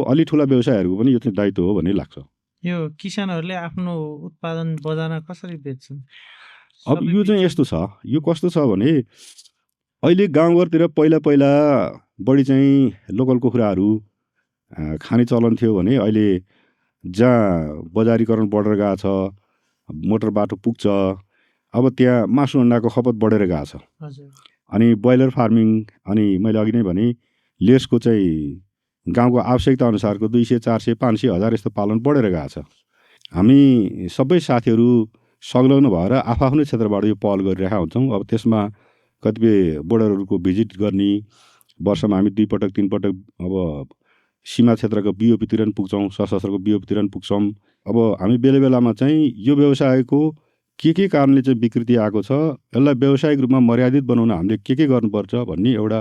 अलि ठुला व्यवसायहरूको पनि यो चाहिँ दायित्व हो भन्ने लाग्छ। यो किसानहरूले आफ्नो उत्पादन बजारमा कसरी बेच्छन्? अब सबै यो चाहिँ बेच्छन्? यस्तो छ, यो कस्तो छ भने अहिले गाउँघरतिर पहिला बढी चाहिँ लोकल कुखुराहरू खाने चलन थियो भने अहिले जहाँ बजारीकरण बढेर गएको छ, मोटर बाटो पुग्छ, अब त्यहाँ मासु अन्डाको खपत बढेर गएको छ। हजुर अनि ब्रोइलर फार्मिङ, अनि मैले अघि नै भने लेयर्सको चाहिँ गाउँको आवश्यकता अनुसारको 200, 400, 500, 1000 यस्तो पालन बढेर गएको छ। हामी सबै साथीहरू संलग्न भएर आफ्नो क्षेत्रबाट यो पहल गरिरहेका हुन्छौँ। अब त्यसमा कतिपय बोर्डरहरूको भिजिट गर्ने, वर्षमा हामी 2 पटक 3 पटक अब सीमा क्षेत्रको बिओपीतिर पनि पुग्छौँ, सशस्त्रको बिओपीतिर पनि पुग्छौँ। अब हामी बेला बेलामा चाहिँ यो व्यवसायको के कारणले चाहिँ विकृति आएको छ, यसलाई व्यावसायिक रूपमा मर्यादित बनाउन हामीले के गर्नुपर्छ भन्ने एउटा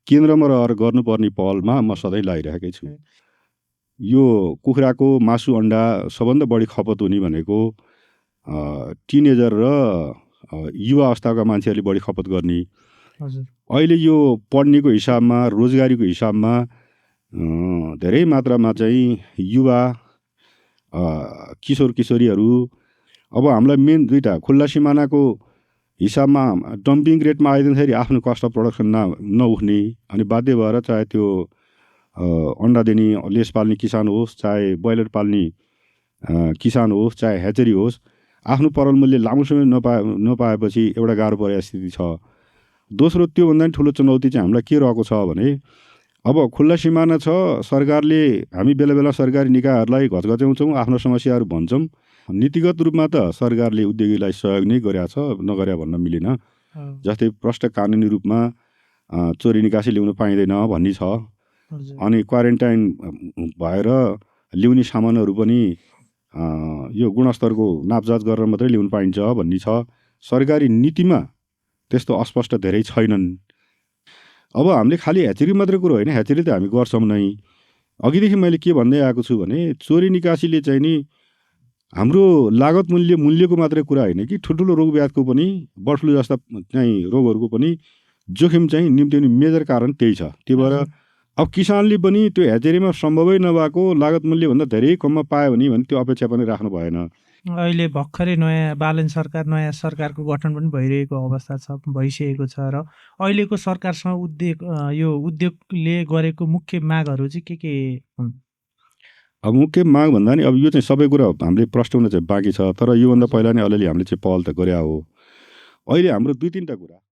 केन्द्रमा रहेर गर्नुपर्ने पहलमा म सधैँ लागिरहेकै छु। यो कुखुराको मासु अन्डा सबभन्दा बढी खपत हुने भनेको टिनेजर र युवा अवस्थाका मान्छेहरूले बढी खपत गर्ने। हजुर अहिले यो पढ्नेको हिसाबमा, रोजगारीको हिसाबमा धेरै मात्रामा चाहिँ युवा किशोर किशोरीहरू अब हामीलाई मेन दुईवटा खुल्ला सिमानाको हिसाबमा डम्पिङ रेटमा आइदिँदाखेरि आफ्नो कस्ट अफ प्रोडक्सन नउठ्ने, अनि बाध्य भएर चाहे त्यो अन्डा दिने लेस पाल्ने किसान होस्, चाहे ब्रोइलर पाल्ने किसान होस्, चाहे ह्याचरी होस्, आफ्नो परल मूल्य लामो समय नपाएपछि एउटा गाह्रो परेको स्थिति छ। दोस्रो, त्योभन्दा पनि ठुलो चुनौती चाहिँ हामीलाई के रहेको छ भने अब खुल्ला सिमाना छ, सरकारले हामी बेला बेला सरकारी निकायहरूलाई घचघच्याउँछौँ, आफ्नो समस्याहरू भन्छौँ। नीतिगत रूपमा त सरकारले उद्योगीलाई सहयोग नै गरेको छ, नगरे भन्न मिलेन। जस्तै प्रष्ट कानुनी रूपमा चोरी निकासी ल्याउन पाइँदैन भन्ने छ। अनि क्वारेन्टाइन भएर ल्याउने सामानहरू पनि यो गुणस्तरको नापजाँच गरेर मात्रै ल्याउन पाइन्छ भन्ने छ। सरकारी नीतिमा त्यस्तो अस्पष्ट धेरै छैनन्। अब हामीले खालि ह्याचरी मात्रै कुरो होइन, ह्याचरी त हामी गर्छौँ नै। अघिदेखि मैले के भन्दै आएको छु भने चोरी निकासीले चाहिँ नि हाम्रो लागत मूल्यको मात्रै कुरा होइन कि ठुल्ठुलो रोग व्याधको पनि, बर्ड फ्लू जस्ता चाहिँ रोगहरूको पनि जोखिम चाहिँ निम्त्याउने मेजर कारण त्यही छ। त्यही भएर अब किसानले पनि त्यो ह्याचरीमा सम्भवै नभएको लागत मूल्यभन्दा धेरै कममा पायो भने त्यो अपेक्षा पनि राख्नु भएन। अहिले भर्खरै नयाँ बालन सरकार, नयाँ सरकारको गठन पनि भइरहेको अवस्था छ, भइसकेको छ। र अहिलेको सरकारसँग यो उद्योगले गरेको मुख्य मागहरू चाहिँ के हुन्? अब मुख्य माग भन्दा नि अब यो चाहिँ सबै कुरा हामीले प्रष्टाउन चाहिँ बाँकी छ, तर योभन्दा पहिला नै अलिअलि हामीले चाहिँ पहल त गरे हो। अहिले हाम्रो 2-3 कुरा